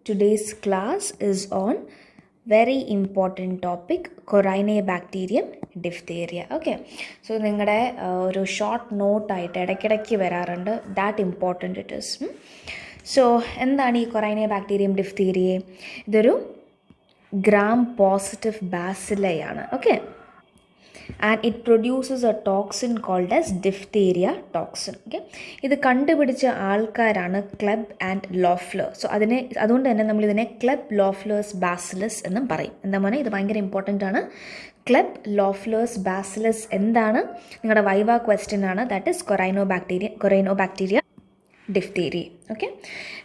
Today's class is on very important topic Corynebacterium diphtheria. Okay, so നിങ്ങളുടെ ഒരു short നോട്ടായിട്ട് ഇടയ്ക്കിടയ്ക്ക് വരാറുണ്ട്. That important it is. So എന്താണ് ഈ Corynebacterium diphtheria? ഇതൊരു gram positive bacilli ആണ്. Okay, and it produces a toxin called as diphtheria toxin. Okay, ഇത് കണ്ടുപിടിച്ച ആൾക്കാരാണ് ക്ലെബ് ആൻഡ് ലോഫ്ലർ. സോ അതുകൊണ്ട് തന്നെ നമ്മൾ ഇതിനെ ക്ലെബ് ലോഫ്ലേഴ്സ് ബാസിലസ് എന്നും പറയും. എന്താ മോനെ, ഇത് ഭയങ്കര ഇമ്പോർട്ടൻ്റ് ആണ്. ക്ലെബ് ലോഫ്ലേഴ്സ് ബാസിലസ് എന്താണ്? നിങ്ങളുടെ വൈവ ക്വസ്റ്റ്യൻ ആണ്. That is Corynebacteria diphtheria. Okay,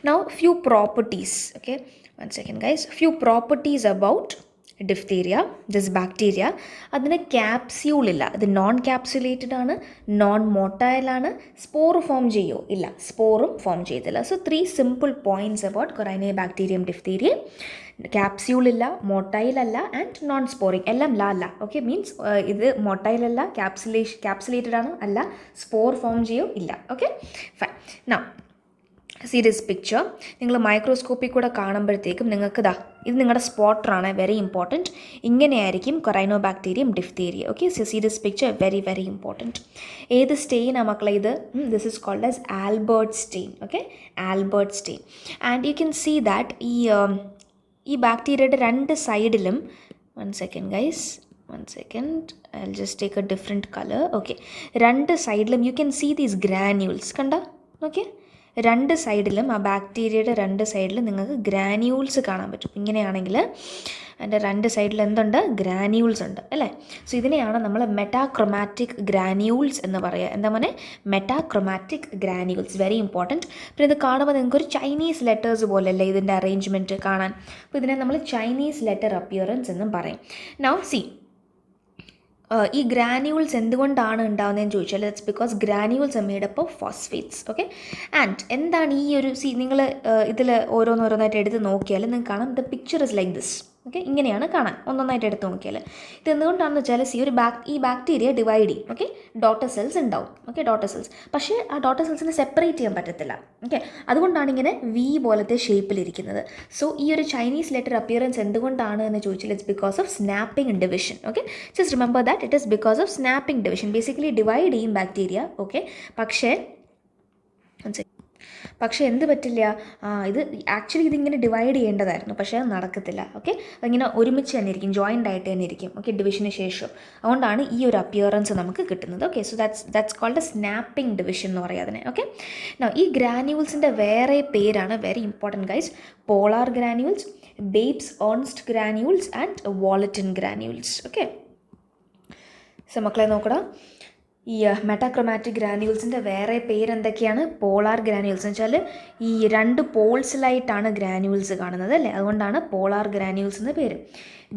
now few properties. Okay, one second guys, few properties about diphtheria, this bacteria. അതിന് ക്യാപ്സ്യൂൾ ഇല്ല, ഇത് നോൺ ക്യാപ്സുലേറ്റഡ് ആണ്, നോൺ മൊട്ടൈൽ ആണ്. സ്പോർ ഫോം ചെയ്യോ? ഇല്ല, സ്പോറും ഫോം ചെയ്തില്ല. So 3 simple points about Corynebacterium diphtheria. Capsule ഇല്ല, മൊട്ടൈൽ അല്ല, ആൻഡ് നോൺ സ്പോറിങ്. എല്ലാം അല്ല. ഓക്കെ, മീൻസ് ഇത് മൊട്ടൈൽ അല്ല, ക്യാപ്സുലേറ്റഡ് ആണ്, അല്ല, സ്പോർ ഫോം ചെയ്യോ? ഇല്ല. Okay, fine. Now see this picture. നിങ്ങൾ മൈക്രോസ്കോപ്പിൽ കൂടെ കാണുമ്പോഴത്തേക്കും നിങ്ങൾക്ക് ഇത് നിങ്ങളുടെ സ്പോട്ടറാണ്, വെരി ഇമ്പോർട്ടൻറ്റ്. ഇങ്ങനെയായിരിക്കും Corynebacterium diphtheria. Okay, see this picture, very very important. ഏത് സ്റ്റെയിനാണ് മക്കളെ ഇത്? This is called as Albert stain. Okay, Albert stain. And you can see that ഈ ബാക്ടീരിയയുടെ രണ്ട് സൈഡിലും, one second guys, one second, I'll just take a different color. Okay, രണ്ട് സൈഡിലും you can see these granules. കണ്ട? Okay, രണ്ട് സൈഡിലും, ആ ബാക്ടീരിയയുടെ രണ്ട് സൈഡിലും നിങ്ങൾക്ക് ഗ്രാന്യൂൾസ് കാണാൻ പറ്റും. ഇങ്ങനെയാണെങ്കിൽ അതിൻ്റെ രണ്ട് സൈഡിൽ എന്തുണ്ട്? ഗ്രാന്യൂൾസ് ഉണ്ട്, അല്ലേ? സോ ഇതിനെയാണ് നമ്മൾ മെറ്റാക്രോമാറ്റിക് ഗ്രാന്യൂൾസ് എന്ന് പറയുക. എന്താ മോനെ? മെറ്റാക്രോമാറ്റിക് ഗ്രാന്യൂൾസ്, വെരി ഇമ്പോർട്ടൻറ്റ്. പിന്നെ ഇത് കാണുമ്പോൾ നിങ്ങൾക്കൊരു ചൈനീസ് ലെറ്റേഴ്സ് പോലെയല്ലേ ഇതിൻ്റെ അറേഞ്ച്മെൻറ്റ് കാണാൻ. അപ്പോൾ ഇതിനെ നമ്മൾ ചൈനീസ് ലെറ്റർ അപ്പിയറൻസ് എന്നും പറയും. നൗ സി, ഈ ഗ്രാന്യൂൾസ് എന്തുകൊണ്ടാണ് ഉണ്ടാകുന്നതെന്ന് ചോദിച്ചാൽ, it's because granules are made up of phosphates. Okay, and എന്താണ് ഈ ഒരു നിങ്ങൾ ഇതിൽ ഓരോന്നോരോന്നായിട്ട് എടുത്ത് നോക്കിയാൽ നിങ്ങൾക്ക് കാണാം, the picture is like this. Okay, ഇങ്ങനെയാണ് കാണാൻ, ഒന്നൊന്നായിട്ട് എടുത്ത് നോക്കിയാൽ. ഇത് എന്തുകൊണ്ടാണെന്ന് വെച്ചാൽ, ഈ ബാക്ടീരിയ ഡിവൈഡ് ചെയ്യും. ഓക്കെ, ഡോട്ടർ സെൽസ് ഉണ്ടാവും. Okay, daughter cells. പക്ഷേ ആ ഡോട്ടർ സെൽസിനെ സെപ്പറേറ്റ് ചെയ്യാൻ പറ്റത്തില്ല. ഓക്കെ, അതുകൊണ്ടാണ് ഇങ്ങനെ വി പോലത്തെ ഷേപ്പിലിരിക്കുന്നത്. സോ ഈ ഒരു ചൈനീസ് ലെറ്റർ അപ്പിയറൻസ് എന്തുകൊണ്ടാണ് എന്ന് ചോദിച്ചാൽ, it's because of snapping division. Okay, just remember that it is because of snapping division. Basically divide ചെയ്യും ബാക്ടീരിയ. ഓക്കെ, പക്ഷേ എന്ത് പറ്റില്ല, ഇത് ആക്ച്വലി ഇതിങ്ങനെ ഡിവൈഡ് ചെയ്യേണ്ടതായിരുന്നു, പക്ഷേ അത് നടക്കത്തില്ല. ഓക്കെ, അതിങ്ങനെ ഒരുമിച്ച് തന്നെ ഇരിക്കും, ജോയിൻ്റ് ആയിട്ട് തന്നെ ഇരിക്കും. ഓക്കെ, ഡിവിഷന് ശേഷം. അതുകൊണ്ടാണ് ഈ ഒരു അപ്പിയറൻസ് നമുക്ക് കിട്ടുന്നത്. Okay, so that's called a snapping division എന്ന് പറയാം അതിനെ. ഓക്കെ, ഈ ഗ്രാന്യൂൾസിൻ്റെ വേറെ പേരാണ്, very important guys, polar granules, babes ernst granules and volutin granules. Okay, so മക്കളെ നോക്കടാ, ഈ മെറ്റാക്രോമാറ്റിക് ഗ്രാന്യൂൾസിൻ്റെ വേറെ പേരെന്തൊക്കെയാണ്? പോളാർ ഗ്രാന്യൂൾസ് എന്ന് വെച്ചാൽ ഈ രണ്ട് പോൾസിലായിട്ടാണ് ഗ്രാന്യൂൾസ് കാണുന്നത്, അല്ലേ? അതുകൊണ്ടാണ് പോളാർ ഗ്രാന്യൂൾസ് എന്ന പേര്.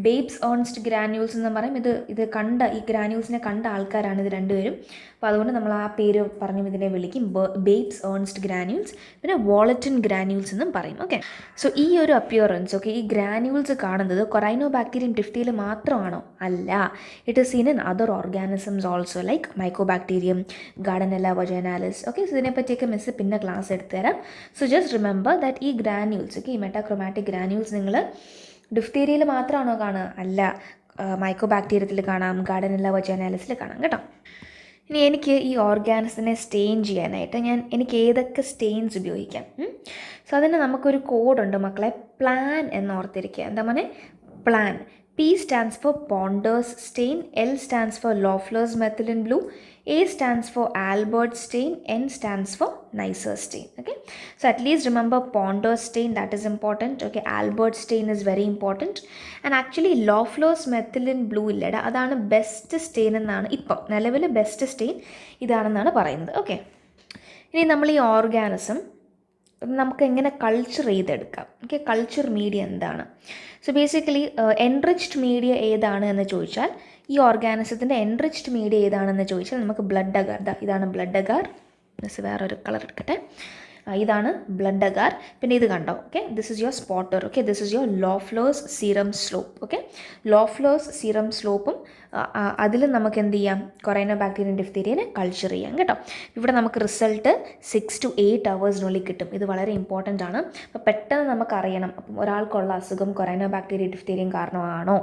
ബേബ്സ് ഏൺസ്റ്റ് ഗ്രാന്യൂൾസ് എന്ന് പറയും. ഇത് കണ്ട, ഈ ഗ്രാന്യൂൾസിനെ കണ്ട ആൾക്കാരാണ് ഇത് രണ്ടുപേരും. അപ്പോൾ അതുകൊണ്ട് നമ്മൾ ആ പേര് പറഞ്ഞു ഇതിനെ വിളിക്കും, ബേബ്സ് ഏൺസ്റ്റ് ഗ്രാന്യൂൾസ്. പിന്നെ വോളറ്റിൻ ഗ്രാന്യൂൾസ് എന്നും പറയും. ഓക്കെ, സോ ഈ ഒരു അപ്പിയറൻസ്, ഓക്കെ, ഈ ഗ്രാന്യൂൾസ് കാണുന്നത് Corynebacterium diphtheria മാത്രമാണോ? അല്ല, it is seen in other organisms also, like Mycobacterium, Gardnerella vaginalis. Okay, so ഇതിനെപ്പറ്റിയൊക്കെ മിസ് പിന്നെ ക്ലാസ് എടുത്തു തരാം. സോ ജസ്റ്റ് റിമെമ്പർ ദാറ്റ് ഈ ഗ്രാന്യൂൾസ്, ഓക്കെ, ഈ മെറ്റാക്രോമാറ്റിക് ഗ്രാന്യൂൾസ് നിങ്ങൾ ഡിഫ്തീരിയയിൽ മാത്രമാണോ കാണുക? അല്ല, മൈക്കോബാക്ടീരിയത്തിൽ കാണാം, ഗാർഡനെല്ല വജൈനാലിസിൽ കാണാം, കേട്ടോ. ഇനി എനിക്ക് ഈ ഓർഗാനിസത്തിനെ സ്റ്റെയിൻ ചെയ്യാനായിട്ട് എനിക്ക് ഏതൊക്കെ സ്റ്റെയിൻസ് ഉപയോഗിക്കാം? സോ അതിന് നമുക്കൊരു കോഡുണ്ട് മക്കളെ, പ്ലാൻ എന്നോർത്തിരിക്കുക. എന്താ മോനെ? Plan. P stands for Ponders stain, L stands for Loeffler's methylene blue, A stands for Albert stain, N stands for Neisser stain. Okay, so at least remember Ponders stain, that is important. Okay, Albert stain is very important, and actually Loeffler's methylene blue illada, adana best stain എന്നാണ് ഇപ്പം നിലവിലെ best stain ഇതാണെന്നാണ് പറയുന്നത്. Okay, ഇനി നമ്മൾ ഈ organism നമുക്ക് എങ്ങനെ culture ചെയ്തെടുക്കാം? ഓക്കെ, കൾച്ചർ മീഡിയ എന്താണ്? സോ ബേസിക്കലി എൻറിച്ച്ഡ് മീഡിയ ഏതാണ് എന്ന് ചോദിച്ചാൽ, ഈ ഓർഗാനിസത്തിൻ്റെ എൻറിച്ച്ഡ് മീഡിയ ഏതാണെന്ന് ചോദിച്ചാൽ നമുക്ക് ബ്ലഡ് അഗാർ. ഇതാണ് ബ്ലഡ് അഗാർ. വേറൊരു കളർ എടുക്കട്ടെ. ഇതാണ് ബ്ലഡ് അഗാർ. പിന്നെ ഇത് കണ്ടോ? Okay, this is your spotter. Okay, this is your Loeffler's serum slope. Okay, Loeffler's serum സ്ലോപ്പും അതിൽ നമുക്ക് എന്ത് ചെയ്യാം, കൊറൈനോബാക്ടീരിയം ഡിഫ്തീരിയനെ കൾച്ചർ ചെയ്യാം കേട്ടോ. ഇവിടെ നമുക്ക് റിസൾട്ട് 6 to 8 hours കിട്ടും. ഇത് വളരെ ഇമ്പോർട്ടൻ്റ് ആണ്. അപ്പോൾ പെട്ടെന്ന് നമുക്കറിയണം അപ്പം ഒരാൾക്കുള്ള അസുഖം കൊറൈനോബാക്ടീരിയം ഡിഫ്തീരിയം കാരണമാണോ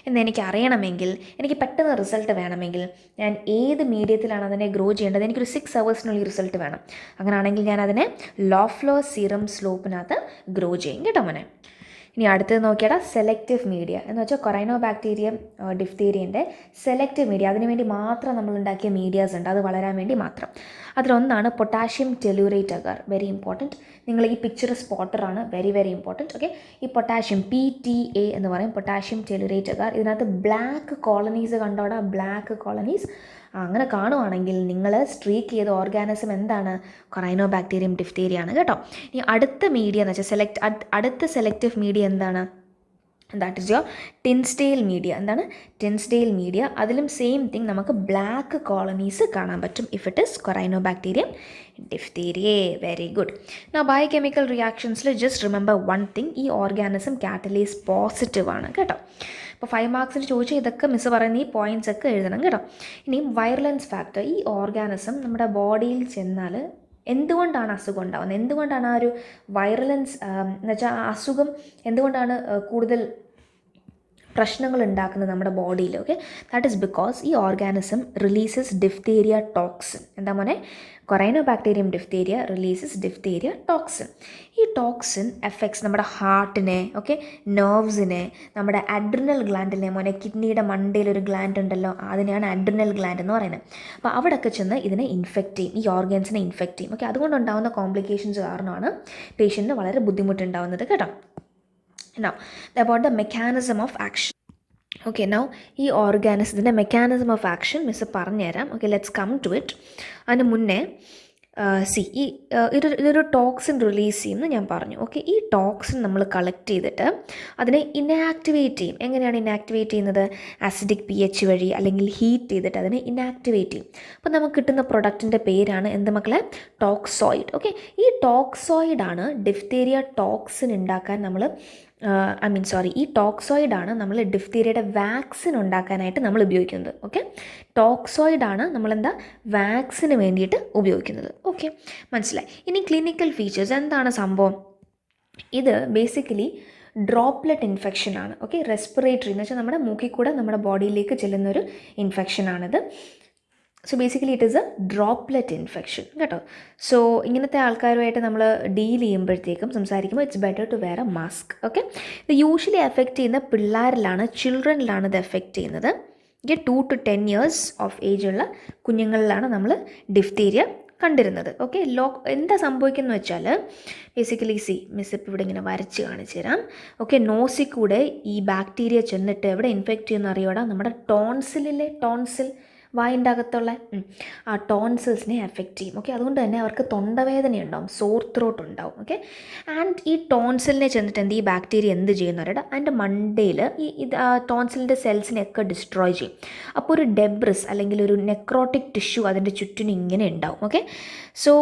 എന്ന് എനിക്ക് അറിയണമെങ്കിൽ, എനിക്ക് പെട്ടെന്ന് റിസൾട്ട് വേണമെങ്കിൽ ഞാൻ ഏത് മീഡിയത്തിലാണ് അതിനെ ഗ്രോ ചെയ്യേണ്ടത്, എനിക്കൊരു 6 hours റിസൾട്ട് വേണം. അങ്ങനെയാണെങ്കിൽ ഞാൻ അതിനെ ലോഫ്ലോ സീറം സ്ലോപ്പിനകത്ത് ഗ്രോ ചെയ്യും കേട്ടോ മോനെ. ഇനി അടുത്തത് നോക്കിയാൽ സെലക്റ്റീവ് മീഡിയ എന്ന് വെച്ചാൽ കൊറൈനോബാക്ടീരിയം ഡിഫ്തീരിയൻ്റെ സെലക്റ്റീവ് മീഡിയ. അതിനുവേണ്ടി മാത്രം നമ്മൾ ഉണ്ടാക്കിയ മീഡിയാസ് ഉണ്ട്, അത് വളരാൻ വേണ്ടി മാത്രം. അതിലൊന്നാണ് potassium tellurite agar. Very important. നിങ്ങൾ ഈ പിക്ചർ സ്പോട്ടറാണ്, വെരി വെരി ഇമ്പോർട്ടൻറ്റ്. ഓക്കെ, ഈ പൊട്ടാഷ്യം PTA എന്ന് പറയും, പൊട്ടാഷ്യം ടെലൂറേറ്റ് അഗാർ. ഇതിനകത്ത് ബ്ലാക്ക് കോളനീസ് കണ്ടോടാ, ബ്ലാക്ക് കോളനീസ്. അങ്ങനെ കാണുവാണെങ്കിൽ നിങ്ങൾ സ്ട്രീക്ക് ചെയ്ത ഓർഗാനിസം എന്താണ്, കൊറൈനോബാക്ടീരിയം ഡിഫ്തീരിയ ആണ് കേട്ടോ. ഇനി അടുത്ത മീഡിയ എന്ന് വെച്ചാൽ അടുത്ത സെലക്റ്റീവ് മീഡിയ എന്താണ്, that is your Tinsdale media. എന്താണ് ടിൻസ്ഡെയിൽ മീഡിയ? അതിലും സെയിം തിങ്, നമുക്ക് ബ്ലാക്ക് കോളനീസ് കാണാൻ പറ്റും if it is corynebacterium diphtheriae. Very good. Now biochemical റിയാക്ഷൻസിൽ ജസ്റ്റ് റിമെമ്പർ വൺ തിങ്, ഈ ഓർഗാനിസം കാറ്റലൈസ് പോസിറ്റീവ് ആണ് കേട്ടോ. അപ്പോൾ 5 മാർക്സിന് ചോദിച്ചാൽ ഇതൊക്കെ മിസ് പറയുന്ന ഈ പോയിൻറ്റ്സ് ഒക്കെ എഴുതണം കേട്ടോ. ഇനി വൈറലൻസ് ഫാക്ടർ, ഈ ഓർഗാനിസം നമ്മുടെ ബോഡിയിൽ ചെന്നാൽ എന്തുകൊണ്ടാണ് അസുഖം ഉണ്ടാകുന്നത്, എന്തുകൊണ്ടാണ് ആ ഒരു വൈറലൻസ് എന്ന് വെച്ചാൽ ആ അസുഖം എന്തുകൊണ്ടാണ് കൂടുതൽ പ്രശ്നങ്ങൾ ഉണ്ടാക്കുന്നത് നമ്മുടെ ബോഡിയിൽ. ഓക്കെ, ദാറ്റ് ഈസ് ബിക്കോസ് ഈ ഓർഗാനിസം റിലീസസ് ഡിഫ്തീരിയ ടോക്സിൻ. എന്താ മോനെ, കൊറൈനോബാക്ടീരിയം ഡിഫ്തീരിയ റിലീസസ് ഡിഫ്തീരിയ ടോക്സിൻ. ഈ ടോക്സിൻ എഫക്ട്സ് നമ്മുടെ ഹാർട്ടിനെ, ഓക്കെ, നെർവ്സിനെ, നമ്മുടെ അഡ്രിനൽ ഗ്ലാൻഡിനെ. മോനെ, കിഡ്നിയുടെ മണ്ടയിലൊരു ഗ്ലാൻഡ് ഉണ്ടല്ലോ, അതിനെയാണ് അഡ്രിനൽ ഗ്ലാൻഡ് എന്ന് പറയുന്നത്. അപ്പോൾ അവിടെയൊക്കെ ചെന്ന് ഇതിനെ ഇൻഫെക്റ്റ് ചെയ്യും, ഈ ഓർഗൻസിനെ ഇൻഫെക്റ്റ് ചെയ്യും. ഓക്കെ, അതുകൊണ്ടുണ്ടാകുന്ന കോംപ്ലിക്കേഷൻസ് കാരണമാണ് പേഷ്യൻറ്റിന് വളരെ ബുദ്ധിമുട്ടുണ്ടാകുന്നത് കേട്ടോ. Now, about the mechanism of action. Okay, now ഈ ഓർഗാനിസത്തിൻ്റെ മെക്കാനിസം ഓഫ് ആക്ഷൻ മിസ് പറഞ്ഞുതരാം. Okay, let's come to it. അതിന് മുന്നേ ഇതൊരു ടോക്സിൻ റിലീസ് ചെയ്യുമെന്ന് ഞാൻ പറഞ്ഞു. ഓക്കെ, ഈ ടോക്സിൻ നമ്മൾ കളക്ട് ചെയ്തിട്ട് അതിനെ ഇനാക്ടിവേറ്റ് ചെയ്യും. എങ്ങനെയാണ് ഇനാക്ടിവേറ്റ് ചെയ്യുന്നത്? ആസിഡിക് pH വഴി, അല്ലെങ്കിൽ ഹീറ്റ് ചെയ്തിട്ട് അതിനെ ഇനാക്ടിവേറ്റ് ചെയ്യും. അപ്പോൾ നമുക്ക് കിട്ടുന്ന പ്രൊഡക്റ്റിൻ്റെ പേരാണ് എന്ത് മക്കളെ? ടോക്സോയിഡ്. ഓക്കെ, ഈ ടോക്സോയിഡാണ് ഡിഫ്തീരിയ ടോക്സിൻ ഉണ്ടാക്കാൻ നമ്മൾ ഈ ടോക്സോയിഡാണ് നമ്മൾ ഡിഫ്തീരിയയുടെ വാക്സിൻ ഉണ്ടാക്കാനായിട്ട് നമ്മൾ ഉപയോഗിക്കുന്നത്. ഓക്കെ, ടോക്സോയിഡാണ് നമ്മളെന്താ വാക്സിന് വേണ്ടിയിട്ട് ഉപയോഗിക്കുന്നത്. ഓക്കെ, മനസ്സിലായി. ഇനി ക്ലിനിക്കൽ ഫീച്ചേഴ്സ് എന്താണ് സംഭവം? ഇത് ബേസിക്കലി ഡ്രോപ്ലെറ്റ് ഇൻഫെക്ഷനാണ്. ഓക്കെ, റെസ്പിറേറ്ററി എന്ന് വെച്ചാൽ നമ്മുടെ മൂക്കിൽ കൂടെ നമ്മുടെ ബോഡിയിലേക്ക് ചെല്ലുന്നൊരു ഇൻഫെക്ഷനാണിത്. So basically it is a droplet infection കേട്ടോ. സോ ഇങ്ങനത്തെ ആൾക്കാരുമായിട്ട് നമ്മൾ ഡീൽ ചെയ്യുമ്പോഴത്തേക്കും സംസാരിക്കുമ്പോൾ it's better to wear a mask. Okay, ഇത് യൂഷ്വലി എഫക്റ്റ് ചെയ്യുന്ന പിള്ളേരിലാണ്, ചിൽഡ്രനിലാണ് ഇത് എഫക്റ്റ് ചെയ്യുന്നത്. 2 to 10 years ഓഫ് ഏജ് ഉള്ള കുഞ്ഞുങ്ങളിലാണ് നമ്മൾ ഡിഫ്തീരിയ കണ്ടിരുന്നത്. ഓക്കെ, എന്താ സംഭവിക്കുന്നത് വെച്ചാൽ ബേസിക്കലി മിസ് ഇപ്പോൾ ഇവിടെ ഇങ്ങനെ വരച്ച് കാണിച്ചു തരാം. ഓക്കെ, നോസിൽ കൂടെ ഈ ബാക്ടീരിയ ചെന്നിട്ട് എവിടെ ഇൻഫെക്റ്റ് ചെയ്യുന്ന അറിയോടാ, നമ്മുടെ ടോൺസിൽ വായിൻ്റെ അകത്തുള്ള ആ ടോൺസിൽസിനെ എഫക്റ്റ് ചെയ്യും. ഓക്കെ, അതുകൊണ്ട് തന്നെ അവർക്ക് തൊണ്ടവേദന ഉണ്ടാവും, സോർ ത്രോട്ട് ഉണ്ടാവും. ഓക്കെ, ആൻഡ് ഈ ടോൺസിലിനെ ചെന്നിട്ട് ഈ ബാക്ടീരിയ എന്ത് ചെയ്യുന്നവരുടെ അതിൻ്റെ മണ്ടയിൽ ഈ ടോൺസിലിൻ്റെ സെൽസിനെയൊക്കെ ഡിസ്ട്രോയ് ചെയ്യും. അപ്പോൾ ഒരു ഡെബ്രിസ് അല്ലെങ്കിൽ ഒരു നെക്രോട്ടിക് ടിഷ്യൂ അതിൻ്റെ ചുറ്റിനും ഇങ്ങനെ ഉണ്ടാവും. Okay, so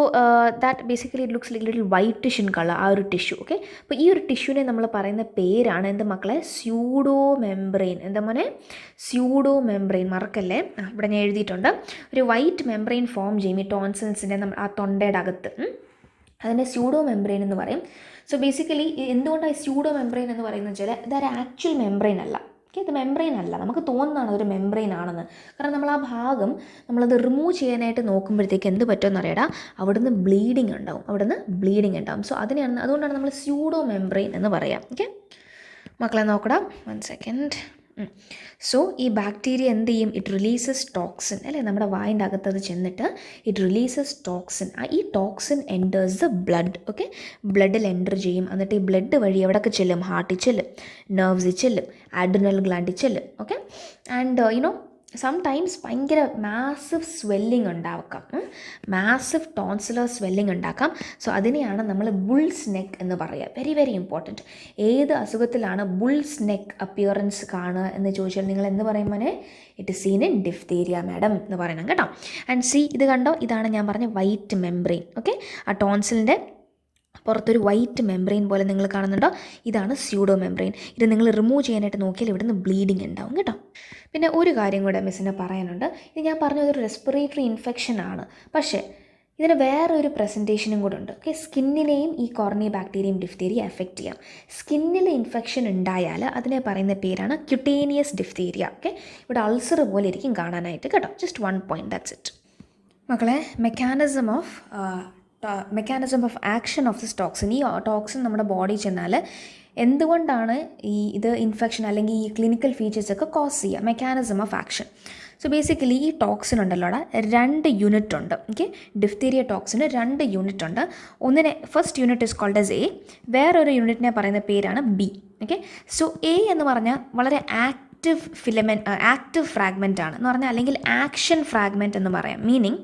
that basically it looks like little whitish in colour, ആ ഒരു ടിഷ്യൂ. ഓക്കെ, അപ്പോൾ ഈ ഒരു ടിഷ്യൂവിനെ നമ്മൾ പറയുന്ന പേരാണ് എന്ത് മക്കളെ? Pseudo membrane. എന്താ മോനെ? Pseudo membrane. മറക്കല്ലേ, ഇവിടെ ഞാൻ എഴുതിയിട്ടുണ്ട്. ഒരു വൈറ്റ് മെംബ്രെയിൻ ഫോം ചെയ്യും ഈ ടോൺസിൽസിൻ്റെ ആ തൊണ്ടയുടെ അകത്ത്. അതിനെ സ്യൂഡോ മെംബ്രെയിൻ എന്ന് പറയും. സോ ബേസിക്കലി എന്തുകൊണ്ടാണ് ഈ സ്യൂഡോ മെംബ്രെയിൻ എന്ന് പറയുന്നത് വെച്ചാൽ ഇതൊരു ആക്ച്വൽ മെംബ്രെയിൻ അല്ല. ഓക്കെ, ഇത് മെംബ്രെയിൻ അല്ല, നമുക്ക് തോന്നുന്നതാണ് ഒരു മെംബ്രെയിൻ ആണെന്ന്. കാരണം നമ്മൾ ആ ഭാഗം നമ്മളത് റിമൂവ് ചെയ്യാനായിട്ട് നോക്കുമ്പോഴത്തേക്ക് എന്ത് പറ്റുമെന്ന് അറിയാടാ, അവിടുന്ന് ബ്ലീഡിങ് ഉണ്ടാവും. സോ അതുകൊണ്ടാണ് നമ്മൾ സ്യൂഡോ മെംബ്രെയിൻ എന്ന് പറയാം. ഓക്കെ മക്കളെ, നോക്കടാ, 1 second. സോ ഈ ബാക്ടീരിയ എന്ത് ചെയ്യും? ഇറ്റ് റിലീസസ് ടോക്സിൻ അല്ലേ, നമ്മുടെ വായിൻ്റെ അകത്ത് അത് ചെന്നിട്ട് ഇറ്റ് റിലീസസ് ടോക്സിൻ. ഈ toxin enters the blood. Okay, ബ്ലഡിൽ എൻ്റർ ചെയ്യും. എന്നിട്ട് ഈ ബ്ലഡ് വഴി എവിടെയൊക്കെ ചെല്ലും? ഹാർട്ടിൽ ചെല്ലും, നെർവ്സിൽ ചെല്ലും, അഡ്രിനൽ ഗ്ലാൻഡിൽ ചെല്ലും. ഓക്കെ, ആൻഡ് സംടൈംസ് ഭയങ്കര മാസീവ് സ്വെല്ലിങ് ഉണ്ടാക്കാം, മാസീവ് ടോൺസിലർ സ്വെല്ലിങ് ഉണ്ടാക്കാം. സോ അതിനെയാണ് നമ്മൾ ബുൾസ് നെക്ക് എന്ന് പറയുക. Very very important. ഏത് അസുഖത്തിലാണ് ബുൾസ് നെക്ക് അപ്പിയറൻസ് കാണുക എന്ന് ചോദിച്ചാൽ നിങ്ങൾ എന്ത് പറയും മോനെ? It is scene in diphtheria madam എന്ന് പറയണം കേട്ടോ. ആൻഡ് ഇത് കണ്ടോ, ഇതാണ് ഞാൻ പറഞ്ഞ വൈറ്റ് മെംബ്രെയിൻ. ഓക്കെ, ആ ടോൺസിലിൻ്റെ പുറത്തൊരു വൈറ്റ് മെംബ്രെയിൻ പോലെ നിങ്ങൾ കാണുന്നുണ്ടോ, ഇതാണ് സ്യൂഡോ മെംബ്രെയിൻ. ഇത് നിങ്ങൾ റിമൂവ് ചെയ്യാനായിട്ട് നോക്കിയാൽ ഇവിടുന്ന് ബ്ലീഡിങ് ഉണ്ടാവും കേട്ടോ. പിന്നെ ഒരു കാര്യം കൂടെ മിസ്സിന് പറയാനുണ്ട്. ഇത് ഞാൻ പറഞ്ഞത് ഒരു റെസ്പിറേറ്ററി ഇൻഫെക്ഷൻ ആണ്, പക്ഷേ ഇതിന് വേറൊരു പ്രസൻറ്റേഷനും കൂടെ ഉണ്ട്. ഓക്കെ, സ്കിന്നിനെയും ഈ കോർണി ബാക്ടീരിയം ഡിഫ്തീരിയ എഫക്റ്റ് ചെയ്യാം. സ്കിന്നിൽ ഇൻഫെക്ഷൻ ഉണ്ടായാൽ അതിനെ പറയുന്ന പേരാണ് ക്യുട്ടേനിയസ് ഡിഫ്തീരിയ. ഓക്കെ, ഇവിടെ അൾസർ പോലെ ഇരിക്കും കാണാനായിട്ട് കേട്ടോ. Just 1 point, that's it. മക്കളെ, mechanism of action of this toxin. ഈ ടോക്സിൻ നമ്മുടെ ബോഡി ചെന്നാൽ എന്തുകൊണ്ടാണ് ഇത് ഇൻഫെക്ഷൻ അല്ലെങ്കിൽ ഈ ക്ലിനിക്കൽ ഫീച്ചേഴ്സൊക്കെ കോസ് ചെയ്യുക, mechanism of action. So basically ഈ ടോക്സിൻ ഉണ്ടല്ലോ, അവിടെ 2 യൂണിറ്റ് ഉണ്ട്. ഓക്കെ, ഡിഫ്തീരിയ ടോക്സിന് 2 യൂണിറ്റ് ഉണ്ട്. ഒന്നിനെ first unit is called as A, വേറൊരു യൂണിറ്റിനെ പറയുന്ന പേരാണ് ബി. ഓക്കെ, സോ എ എന്ന് പറഞ്ഞാൽ വളരെ ആക്റ്റീവ് ഫ്രാഗ്മെൻ്റ് ആണ് എന്ന് പറഞ്ഞാൽ, അല്ലെങ്കിൽ ആക്ഷൻ ഫ്രാഗ്മെൻറ്റ് എന്ന് പറയാം. മീനിങ്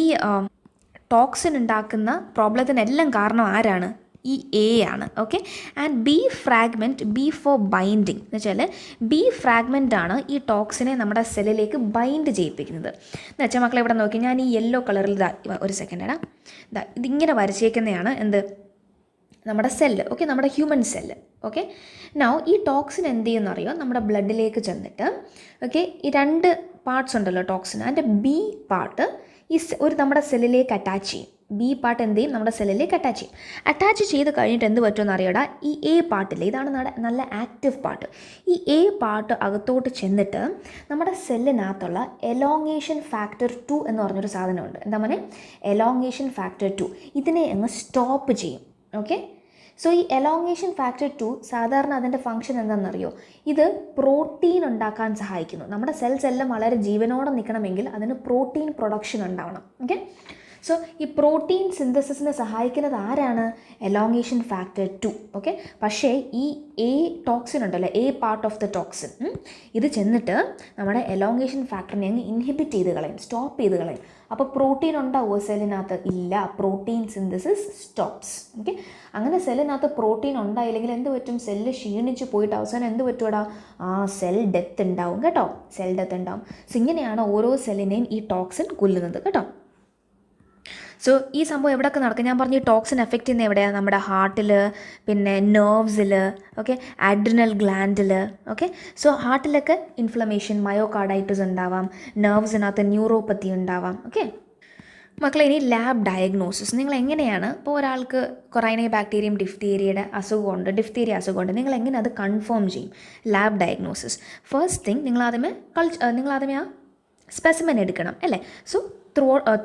ഈ ടോക്സിൻ ഉണ്ടാക്കുന്ന പ്രോബ്ലത്തിനെല്ലാം കാരണം ആരാണ്? ഈ എ ആണ്. Okay, and B fragment, B for binding എന്ന് വെച്ചാൽ ബി ഫ്രാഗ്മെൻ്റ് ആണ് ഈ ടോക്സിനെ നമ്മുടെ സെല്ലിലേക്ക് ബൈൻഡ് ചെയ്യിപ്പിക്കുന്നത്. എന്ന് വെച്ചാൽ മക്കളെ ഇവിടെ നോക്കി, ഞാൻ ഈ യെല്ലോ കളറിൽ ഒരു സെക്കൻഡ് ഇതിങ്ങനെ വരച്ചേക്കുന്നതാണ് എന്ത്, നമ്മുടെ സെല്ല്. ഓക്കെ, നമ്മുടെ ഹ്യൂമൻ സെല്ല്. ഓക്കെ, നൗ ഈ ടോക്സിൻ എന്ത് ചെയ്യുമെന്ന് അറിയോ, നമ്മുടെ ബ്ലഡിലേക്ക് ചെന്നിട്ട് ഓക്കെ ഈ 2 പാർട്സ് ഉണ്ടല്ലോ ടോക്സിൻ, അതിൻ്റെ ബി പാർട്ട് നമ്മുടെ സെല്ലിലേക്ക് അറ്റാച്ച് ചെയ്യും. ബി പാർട്ട് എന്ത് ചെയ്യും, നമ്മുടെ സെല്ലിലേക്ക് അറ്റാച്ച് ചെയ്യും. അറ്റാച്ച് ചെയ്ത് കഴിഞ്ഞിട്ട് എന്ത് പറ്റുമെന്ന് അറിയടാ, ഈ എ പാർട്ടില്ലേ, ഇതാണ് നല്ല ആക്റ്റീവ് പാർട്ട്. ഈ എ പാർട്ട് അകത്തോട്ട് ചെന്നിട്ട് നമ്മുടെ സെല്ലിനകത്തുള്ള എലോങ്ങേഷൻ ഫാക്ടർ 2 എന്ന് പറഞ്ഞൊരു സാധനമുണ്ട്. എന്താ പറയുക, എലോങ്ങേഷൻ ഫാക്ടർ 2, ഇതിനെ അങ്ങ് സ്റ്റോപ്പ് ചെയ്യും. ഓക്കെ, സോ ഈ എലോങ്ങേഷൻ ഫാക്ടർ 2 സാധാരണ അതിൻ്റെ ഫംഗ്ഷൻ എന്താണെന്നറിയോ, ഇത് പ്രോട്ടീൻ ഉണ്ടാക്കാൻ സഹായിക്കുന്നു. നമ്മുടെ സെൽസ് എല്ലാം വളരെ ജീവനോടെ നിൽക്കണമെങ്കിൽ അതിന് പ്രോട്ടീൻ പ്രൊഡക്ഷൻ ഉണ്ടാവണം. ഓക്കെ, സോ ഈ പ്രോട്ടീൻ സിന്തസിസിനെ സഹായിക്കുന്നത് ആരാണ്? Elongation factor 2. ഓക്കെ, പക്ഷേ ഈ എ ടോക്സിൻ ഉണ്ടല്ലോ, A part of the toxin, ഇത് ചെന്നിട്ട് നമ്മുടെ എലോങ്ങേഷൻ ഫാക്ടറിനെ അങ്ങ് ഇൻഹിബിറ്റ് ചെയ്ത് കളയും, സ്റ്റോപ്പ് ചെയ്ത് കളയും. അപ്പോൾ പ്രോട്ടീൻ ഉണ്ടാവുമോ സെല്ലിനകത്ത്? ഇല്ല, പ്രോട്ടീൻ സിന്തസിസ് സ്റ്റോപ്സ്. ഓക്കെ, അങ്ങനെ സെല്ലിനകത്ത് പ്രോട്ടീൻ ഉണ്ടായില്ലെങ്കിൽ എന്ത് പറ്റും, സെല്ല് ക്ഷീണിച്ച് പോയിട്ട് അവസാനം എന്ത് പറ്റുമടാ, സെൽ ഡെത്ത് ഉണ്ടാവും കേട്ടോ, സെൽ ഡെത്ത് ഉണ്ടാവും. സോ ഇങ്ങനെയാണ് ഓരോ സെല്ലിനെയും ഈ ടോക്സിൻ കൊല്ലുന്നത് കേട്ടോ. സോ ഈ സംഭവം എവിടെയൊക്കെ നടക്കും, ഞാൻ പറഞ്ഞു ഈ ടോക്സിൻ എഫക്റ്റ് ചെയ്യുന്ന എവിടെയാണ്, നമ്മുടെ ഹാർട്ടിൽ, പിന്നെ നെർവ്സിൽ, ഓക്കെ, അഡ്രിനൽ ഗ്ലാൻഡിൽ. ഓക്കെ, സോ ഹാർട്ടിലൊക്കെ ഇൻഫ്ലമേഷൻ, മയോകാർഡൈറ്റിസ് ഉണ്ടാവാം, നെർവ്സിനകത്ത് ന്യൂറോപ്പത്തി ഉണ്ടാവാം. ഓക്കെ മക്കളെ, ഇനി ലാബ് ഡയഗ്നോസിസ്. നിങ്ങൾ എങ്ങനെയാണ്, ഇപ്പോൾ ഒരാൾക്ക് കൊറൈന ബാക്ടീരിയം ഡിഫ്തീരിയയുടെ അസുഖമുണ്ട്, ഡിഫ്തീരിയ അസുഖമുണ്ട്, നിങ്ങൾ എങ്ങനെ അത് കൺഫേം ചെയ്യും? Lab diagnosis. ഫസ്റ്റ് തിങ്, നിങ്ങളാദ്യമേ ആ സ്പെസിമെൻ എടുക്കണം അല്ലേ. സോ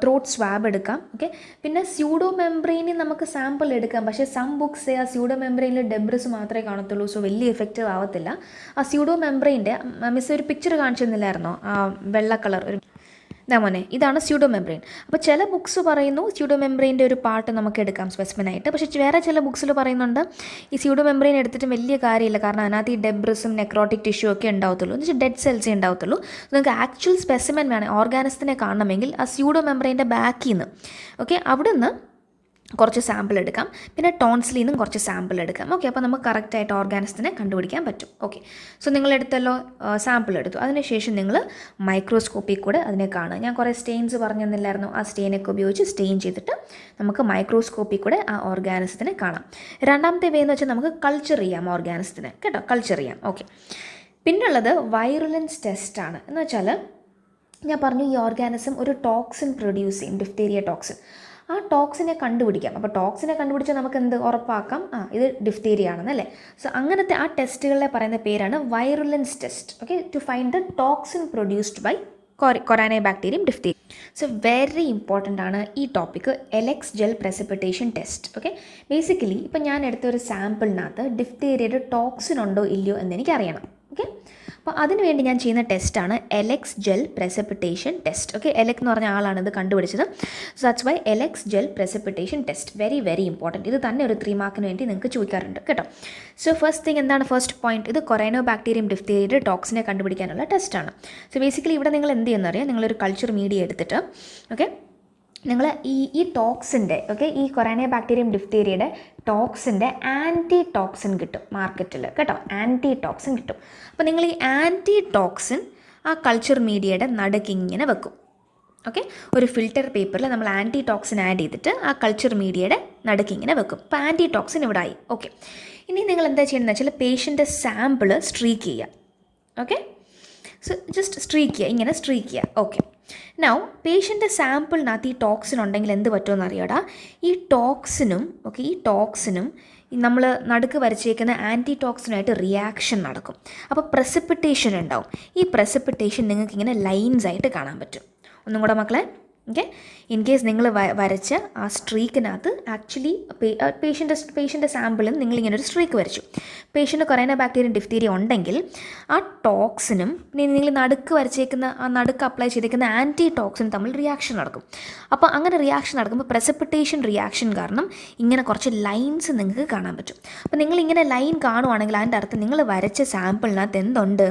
ത്രോട്ട് സ്വാബ് എടുക്കാം. ഓക്കെ, പിന്നെ സ്യൂഡോ മെംബ്രെയിനിൽ നമുക്ക് സാമ്പിൾ എടുക്കാം, പക്ഷേ സം ബുക്സ് ആ സ്യൂഡോ മെംബ്രെയിനിൽ ഡെബ്രിസ് മാത്രമേ കാണത്തുള്ളൂ. സോ വലിയ എഫക്റ്റീവ് ആവത്തില്ല. ആ സ്യൂഡോ മെംബ്രെയിൻ്റെ മിസ് ഒരു പിക്ചർ കാണിച്ചിരുന്നില്ലായിരുന്നോ, ആ വെള്ള കളർ ഒരു മോനെ, ഇതാണ് സ്യൂഡോ മെംബ്രെയിൻ. അപ്പോൾ ചില ബുക്സ് പറയുന്നു സ്യൂഡോ മെംബ്രെയിൻ്റെ ഒരു പാർട്ട് നമുക്ക് എടുക്കാം സ്പെസിമെനായിട്ട്, പക്ഷേ വേറെ ചില ബുക്സിൽ പറയുന്നുണ്ട് ഈ സ്യൂഡോ മെംബ്രെയിൻ എടുത്തിട്ട് വലിയ കാര്യമില്ല, കാരണം അതിനകത്ത് ഈ ഡെബ്രിസും നെക്രോട്ടിക് ടിഷ്യൂ ഒക്കെ ഉണ്ടാവത്തുള്ളൂ, എന്ന് വെച്ചാൽ ഡെഡ് സെൽസേ ഉണ്ടാവത്തുള്ളൂ. നിങ്ങൾക്ക് ആക്ച്വൽ സ്പെസിമെൻ വേണം, ഓർഗാനിസത്തിനെ കാണണമെങ്കിൽ ആ സ്യൂഡോ മെംബ്രെയിൻ്റെ ബാക്കിൽ നിന്ന് ഓക്കെ അവിടെ നിന്ന് കുറച്ച് സാമ്പിൾ എടുക്കാം, പിന്നെ ടോൺസിലിൽ നിന്നും കുറച്ച് സാമ്പിൾ എടുക്കാം. ഓക്കെ, അപ്പോൾ നമുക്ക് കറക്റ്റായിട്ട് ഓർഗാനിസത്തിനെ കണ്ടുപിടിക്കാൻ പറ്റും. ഓക്കെ, സോ നിങ്ങളെടുത്തല്ലോ സാമ്പിൾ എടുത്തു, അതിനുശേഷം നിങ്ങൾ മൈക്രോസ്കോപ്പിൽ കൂടെ അതിനെ കാണുക. ഞാൻ കുറേ സ്റ്റെയിൻസ് പറഞ്ഞു തന്നില്ലായിരുന്നു, ആ സ്റ്റെയിനൊക്കെ ഉപയോഗിച്ച് സ്റ്റെയിൻ ചെയ്തിട്ട് നമുക്ക് മൈക്രോസ്കോപ്പിൽ കൂടെ ആ ഓർഗാനിസത്തിനെ കാണാം. രണ്ടാമത്തെ വേ എന്ന് വെച്ചാൽ നമുക്ക് കൾച്ചർ ചെയ്യാം ഓർഗാനിസത്തിനെ കേട്ടോ, കൾച്ചർ ചെയ്യാം. ഓക്കെ, പിന്നുള്ളത് വൈറുലൻസ് ടെസ്റ്റാണ്. എന്ന് വെച്ചാൽ ഞാൻ പറഞ്ഞു ഈ ഓർഗാനിസം ഒരു ടോക്സിൻ പ്രൊഡ്യൂസ് ചെയ്യും, ഡിഫ്തീരിയ ടോക്സിൻ. ആ ടോക്സിനെ കണ്ടുപിടിക്കാം. അപ്പോൾ ടോക്സിനെ കണ്ടുപിടിച്ചാൽ നമുക്ക് എന്ത് ഉറപ്പാക്കാം, ഇത് ഡിഫ്തീരിയ ആണെന്നല്ലേ. സോ അങ്ങനത്തെ ആ ടെസ്റ്റുകളെ പറയുന്ന പേരാണ് virulence test. Okay, to find the toxin produced by corynebacterium diphtheria. So very important ആണ് ഈ topic, Elek's gel precipitation test. Okay, basically ഇപ്പം ഞാൻ എടുത്ത ഒരു സാമ്പിളിനകത്ത് ഡിഫ്തീരിയയുടെ ടോക്സിൻ ഉണ്ടോ ഇല്ലയോ എന്ന് എനിക്കറിയണം. ഓക്കെ, അപ്പോൾ അതിനുവേണ്ടി ഞാൻ ചെയ്യുന്ന ടെസ്റ്റാണ് Elek's gel precipitation test. Okay, Elek എന്ന് പറഞ്ഞ ആളാണ് ഇത് കണ്ടുപിടിച്ചത്. So that's why Elek's gel precipitation test very very important. ഇത് തന്നെ ഒരു 3 മാർക്കിന് വേണ്ടി നിങ്ങൾക്ക് ചോദിക്കാറുണ്ട് കേട്ടോ. സോ ഫസ്റ്റ് തിങ് എന്താണ്, ഫസ്റ്റ് പോയിന്റ്, ഇത് കൊറൈനോ ബാക്ടീരിയം ഡിഫ്തീരിയയുടെ ടോക്സിനെ കണ്ടുപിടിക്കാനുള്ള ടെസ്റ്റാണ്. സോ ബേസിക്കലി ഇവിടെ നിങ്ങൾ എന്ത് ചെയ്യുന്നറിയാം, നിങ്ങളൊരു കൾച്ചർ മീഡിയ എടുത്തിട്ട് ഓക്കെ നിങ്ങൾ ഈ ടോക്സിൻ്റെ ഈ കൊറൈന ബാക്ടീരിയം ഡിഫ്തീരിയയുടെ ടോക്സിൻ്റെ ആൻറ്റി ടോക്സിൻ കിട്ടും മാർക്കറ്റിൽ കേട്ടോ, ആൻറ്റി ടോക്സിൻ കിട്ടും. അപ്പോൾ നിങ്ങൾ ഈ ആൻറ്റി ടോക്സിൻ ആ കൾച്ചർ മീഡിയയുടെ നടുക്ക് ഇങ്ങനെ വെക്കും. ഓക്കെ, ഒരു ഫിൽറ്റർ പേപ്പറിൽ നമ്മൾ ആൻറ്റി ടോക്സിൻ ആഡ് ചെയ്തിട്ട് ആ കൾച്ചർ മീഡിയയുടെ നടുക്ക് ഇങ്ങനെ വെക്കും. അപ്പോൾ ആൻറ്റി ടോക്സിൻ ഇവിടെ ആയി. ഓക്കെ, ഇനി നിങ്ങൾ എന്താ ചെയ്യണമെന്ന് വെച്ചാൽ പേഷ്യൻ്റെ സാമ്പിൾ സ്ട്രീക്ക് ചെയ്യുക. ഓക്കെ, സോ ജസ്റ്റ് സ്ട്രീക്ക് ചെയ്യുക, ഇങ്ങനെ സ്ട്രീക്ക് ചെയ്യുക. ഓക്കെ, നൗ പേഷ്യൻ്റെ സാമ്പിളിനകത്ത് ഈ ടോക്സിൻ ഉണ്ടെങ്കിൽ എന്ത് പറ്റുമെന്ന് അറിയാടാ, ഈ ടോക്സിനും നമ്മൾ നടുക്ക് വരച്ചേക്കുന്ന ആൻറ്റി ടോക്സിനായിട്ട് റിയാക്ഷൻ നടക്കും. അപ്പോൾ പ്രസിപ്പിറ്റേഷൻ ഉണ്ടാവും. ഈ പ്രസിപ്പിറ്റേഷൻ നിങ്ങൾക്ക് ഇങ്ങനെ ലൈൻസ് ആയിട്ട് കാണാൻ പറ്റും. ഒന്നും കൂടെ മക്കളെ, ഓക്കെ, ഇൻ കേസ് നിങ്ങൾ വരച്ച ആ സ്ട്രീക്കിനകത്ത് ആക്ച്വലി പേഷ്യൻ്റെ സാമ്പിളിൽ നിങ്ങളിങ്ങനെ ഒരു സ്ട്രീക്ക് വരച്ചു. പേഷ്യൻ്റ് കൊറോണ ബാക്ടീരിയം ഡിഫ്തീരിയ ഉണ്ടെങ്കിൽ ആ ടോക്സിനും നിങ്ങൾ നടുക്ക് വരച്ചേക്കുന്ന ആ നടുക്ക് അപ്ലൈ ചെയ്തേക്കുന്ന ആൻറ്റി ടോക്സിനും തമ്മിൽ റിയാക്ഷൻ നടക്കും. അപ്പോൾ അങ്ങനെ റിയാക്ഷൻ നടക്കുമ്പോൾ പ്രസിപ്പിറ്റേഷൻ റിയാക്ഷൻ കാരണം ഇങ്ങനെ കുറച്ച് ലൈൻസ് നിങ്ങൾക്ക് കാണാൻ പറ്റും. അപ്പോൾ നിങ്ങളിങ്ങനെ ലൈൻ കാണുവാണെങ്കിൽ അതിൻ്റെ അർത്ഥം നിങ്ങൾ വരച്ച സാമ്പിളിനകത്ത് എന്തുണ്ട്,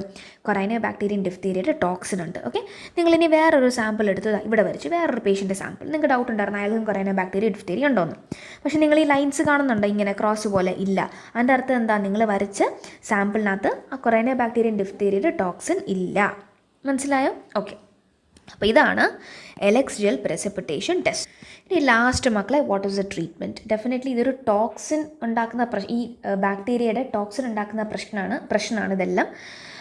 കൊറോണ ബാക്ടീരിയം ഡിഫ്തീരിയയുടെ ടോക്സിൻ ഉണ്ട്. ഓക്കെ, നിങ്ങളിനി വേറൊരു സാമ്പിൾ എടുത്ത് ഇവിടെ വരച്ച് വേറൊരു പേഷ്യൻ്റെ സാമ്പിൾ, നിങ്ങൾക്ക് ഡൗട്ട് ഉണ്ടായിരുന്നു അയാൾക്കും കൊറോണ ബാക്ടീരിയ ഡിഫ്തീരിയ ഉണ്ടോയെന്ന്. പക്ഷേ നിങ്ങൾ ഈ ലൈൻസ് കാണുന്നുണ്ടോ ഇങ്ങനെ ക്രോസ് പോലെ? ഇല്ല. അതിൻ്റെ അർത്ഥം എന്താ, നിങ്ങൾ വരച്ച സാമ്പിളിനകത്ത് ആ കൊറോണ ബാക്ടീരിയം ഡിഫ്തീരിയയുടെ ടോക്സിൻ ഇല്ല. മനസ്സിലായോ? ഓക്കെ, അപ്പോൾ ഇതാണ് എലക്സ് ജെൽ പ്രസിപ്പിറ്റേഷൻ ടെസ്റ്റ്. ഇനി ലാസ്റ്റ് മക്കളെ, what is the treatment? Definitely ഇതൊരു ടോക്സിൻ ഉണ്ടാക്കുന്ന ഈ ബാക്ടീരിയയുടെ ടോക്സിൻ ഉണ്ടാക്കുന്ന പ്രശ്നമാണ് ഇതെല്ലാം.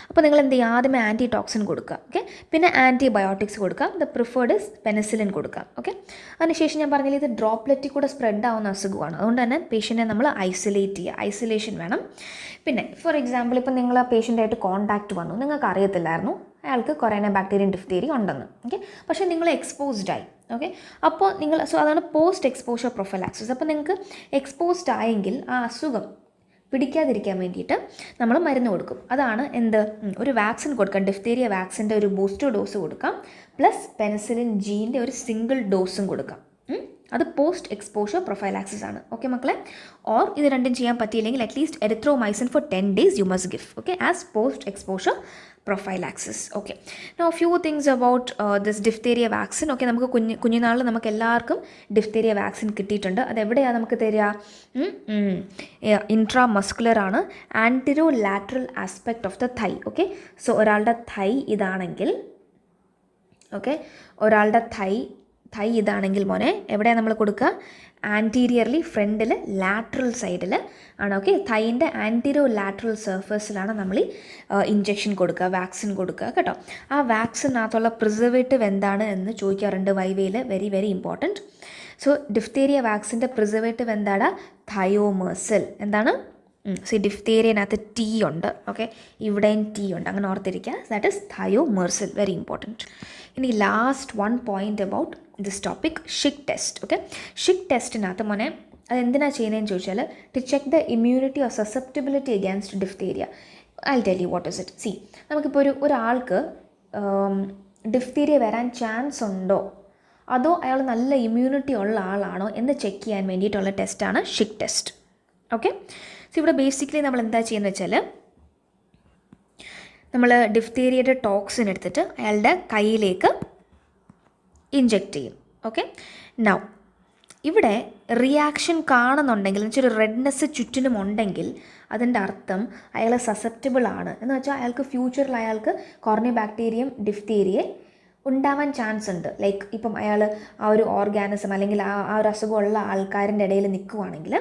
അപ്പോൾ നിങ്ങൾ എന്ത് ചെയ്യുക, ആദ്യമേ ആൻറ്റി ടോക്സിൻ കൊടുക്കുക. ഓക്കെ, പിന്നെ ആൻറ്റിബയോട്ടിക്സ് കൊടുക്കുക. ദ പ്രിഫേർഡ് ഇസ് പെനിസിലിൻ കൊടുക്കുക. ഓക്കെ, അതിനുശേഷം ഞാൻ പറഞ്ഞാൽ ഇത് ഡ്രോപ്ലെറ്റിൽ കൂടെ സ്പ്രെഡ് ആവുന്ന അസുഖമാണ്. അതുകൊണ്ട് തന്നെ പേഷ്യൻറ്റിനെ നമ്മൾ ഐസൊലേറ്റ് ചെയ്യുക, ഐസൊലേഷൻ വേണം. പിന്നെ ഫോർ എക്സാമ്പിൾ, ഇപ്പം നിങ്ങൾ പേഷ്യൻ്റായിട്ട് കോൺടാക്റ്റ് വന്നു, നിങ്ങൾക്ക് അറിയത്തില്ലായിരുന്നു അയാൾക്ക് കൊറോണ ബാക്ടീരിയം ഡിഫ്തീരിയ ഉണ്ടെന്ന്. ഓക്കെ, പക്ഷേ നിങ്ങൾ എക്സ്പോസ്ഡ് ആയി. ഓക്കെ, അപ്പോൾ നിങ്ങൾ അതാണ് പോസ്റ്റ് എക്സ്പോഷർ പ്രൊഫൈലാക്സിസ്. അപ്പോൾ നിങ്ങൾക്ക് എക്സ്പോസ്ഡ് ആയെങ്കിൽ ആ അസുഖം പിടിക്കാതിരിക്കാൻ വേണ്ടിയിട്ട് നമ്മൾ മരുന്ന് കൊടുക്കും. അതാണ് ഒരു വാക്സിൻ കൊടുക്കാം. ഡിഫ്തീരിയ വാക്സിൻ്റെ ഒരു ബൂസ്റ്റർ ഡോസ് കൊടുക്കാം, പ്ലസ് പെനിസിലിൻ ജീൻ്റെ ഒരു സിംഗിൾ ഡോസും കൊടുക്കാം. അത് പോസ്റ്റ് എക്സ്പോഷർ പ്രൊഫൈലാക്സിസ് ആണ്. ഓക്കെ മക്കളെ, ഓർ ഇത് രണ്ടും ചെയ്യാൻ പറ്റിയില്ലെങ്കിൽ at least erythromycin for 10 days you must give. Okay, as post exposure prophylaxis. Okay, now few things about this diphtheria vaccine. Okay, നമുക്ക് കുഞ്ഞുനാളിൽ നമുക്ക് എല്ലാവർക്കും ഡിഫ്തീരിയ വാക്സിൻ കിട്ടിയിട്ടുണ്ട്. അതെവിടെയാണ് നമുക്ക് തരിക? ഇൻട്രാ മസ്കുലർ ആണ്, ആൻറ്റിരോ ലാറ്ററൽ ആസ്പെക്ട് ഓഫ് ദ തൈ. ഓക്കെ, സോ ഒരാളുടെ തൈ ഇതാണെങ്കിൽ, ഓക്കെ, ഒരാളുടെ തൈ ഇതാണെങ്കിൽ മോനെ എവിടെയാണ് നമ്മൾ കൊടുക്കുക? ആൻറ്റീരിയർലി ഫ്രണ്ടിൽ ലാറ്ററൽ സൈഡിൽ ആണ്. ഓക്കെ, തൈൻ്റെ ആൻറ്റീരോ ലാറ്ററൽ സർഫേസിലാണ് നമ്മൾ ഈ ഇഞ്ചെക്ഷൻ കൊടുക്കുക, വാക്സിൻ കൊടുക്കുക കേട്ടോ. ആ വാക്സിനകത്തുള്ള പ്രിസർവേറ്റീവ് എന്താണ് എന്ന് ചോദിക്കാറുണ്ട് വൈവയിൽ. Very very important. So diphtheria വാക്സിൻ്റെ പ്രിസർവേറ്റീവ് എന്താണ്? തയോമെർസിൽ. എന്താണ്? സോ ഡിഫ്തീരിയനകത്ത് ടി ഉണ്ട്. ഓക്കെ, ഇവിടെയും ടി ഉണ്ട്, അങ്ങനെ ഓർത്തിരിക്കുക. That is thiomersal. Very important. ഇനി last one point about this topic, Schick test. Okay, Schick ടെസ്റ്റിനകത്ത് മോനെ അതെന്തിനാണ് ചെയ്യുന്നതെന്ന് ചോദിച്ചാൽ to check the immunity or susceptibility against diphtheria. I tell you what is it. See, നമുക്കിപ്പോൾ ഒരാൾക്ക് ഡിഫ്തീരിയ വരാൻ chance ഉണ്ടോ അതോ അയാൾ നല്ല ഇമ്മ്യൂണിറ്റി ഉള്ള ആളാണോ എന്ന് ചെക്ക് ചെയ്യാൻ വേണ്ടിയിട്ടുള്ള ടെസ്റ്റാണ് ഷിക് ടെസ്റ്റ്. ഓക്കെ, സോ ഇവിടെ ബേസിക്കലി നമ്മൾ എന്താ ചെയ്യുന്നത് വെച്ചാൽ നമ്മൾ ഡിഫ്തീരിയയുടെ ടോക്സിൻ എടുത്തിട്ട് അയാളുടെ കയ്യിലേക്ക് ഇഞ്ചെക്റ്റ് ചെയ്യും. ഓക്കെ, നൗ ഇവിടെ റിയാക്ഷൻ കാണുന്നുണ്ടെങ്കിൽ എന്ന് വെച്ചാൽ ഒരു റെഡ്നെസ് ചുറ്റിനും ഉണ്ടെങ്കിൽ അതിൻ്റെ അർത്ഥം അയാൾ സസെപ്റ്റബിൾ ആണ് എന്ന് വെച്ചാൽ അയാൾക്ക് ഫ്യൂച്ചറിൽ അയാൾക്ക് കൊറോണ ബാക്ടീരിയം ഡിഫ്തീരിയ ഉണ്ടാവാൻ ചാൻസ് ഉണ്ട്. ലൈക്ക് ഇപ്പം അയാൾ ആ ഒരു ഓർഗാനിസം അല്ലെങ്കിൽ ആ ഒരു അസുഖമുള്ള ആൾക്കാരിൻ്റെ ഇടയിൽ നിൽക്കുവാണെങ്കിൽ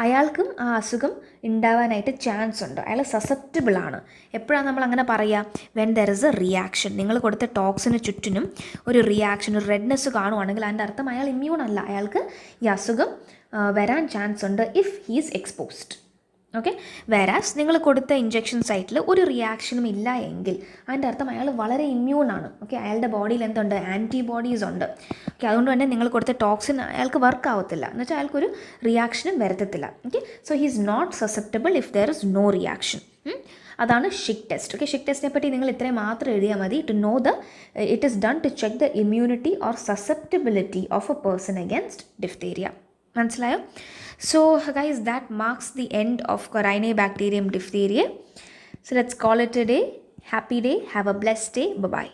അയാൾക്കും ആ അസുഖം ഉണ്ടാവാനായിട്ട് ചാൻസ് ഉണ്ട്. അയാൾ സസെപ്റ്റബിൾ ആണ്. എപ്പോഴാണ് നമ്മൾ അങ്ങനെ പറയുക? When there is A reaction. നിങ്ങൾ കൊടുത്ത ടോക്സിന് ചുറ്റിനും ഒരു റിയാക്ഷൻ, ഒരു റെഡ്നെസ് കാണുവാണെങ്കിൽ അതിൻ്റെ അർത്ഥം അയാൾ ഇമ്മ്യൂൺ അല്ല, അയാൾക്ക് ഈ അസുഖം വരാൻ ചാൻസ് ഉണ്ട് if he is exposed. Okay, വേറാസ് നിങ്ങൾ കൊടുത്ത ഇഞ്ചെക്ഷൻ സൈറ്റിൽ ഒരു റിയാക്ഷനും ഇല്ല എങ്കിൽ അതിൻ്റെ അർത്ഥം അയാൾ വളരെ ഇമ്മ്യൂണാണ്. ഓക്കെ, അയാളുടെ ബോഡിയിൽ എന്തുണ്ട്? ആൻറ്റിബോഡീസ് ഉണ്ട്. ഓക്കെ, അതുകൊണ്ട് തന്നെ നിങ്ങൾ കൊടുത്ത ടോക്സിൻ അയാൾക്ക് വർക്ക് ആവത്തില്ല, എന്ന് വെച്ചാൽ അയാൾക്കൊരു റിയാക്ഷനും വരത്തില്ല. Okay, so he is not susceptible if there is no reaction. അതാണ് ഷിക് ടെസ്റ്റ്. ഓക്കെ, ഷിക് ടെസ്റ്റിനെ പറ്റി നിങ്ങൾ ഇത്രയും മാത്രം എഴുതിയാൽ മതി. To know it is done to check the immunity or susceptibility of a person against diphtheria. മനസ്സിലായോ? So guys, that marks the end of Corynebacterium diphtheria. So let's call it a day. Happy day. Have a blessed day. Bye-bye.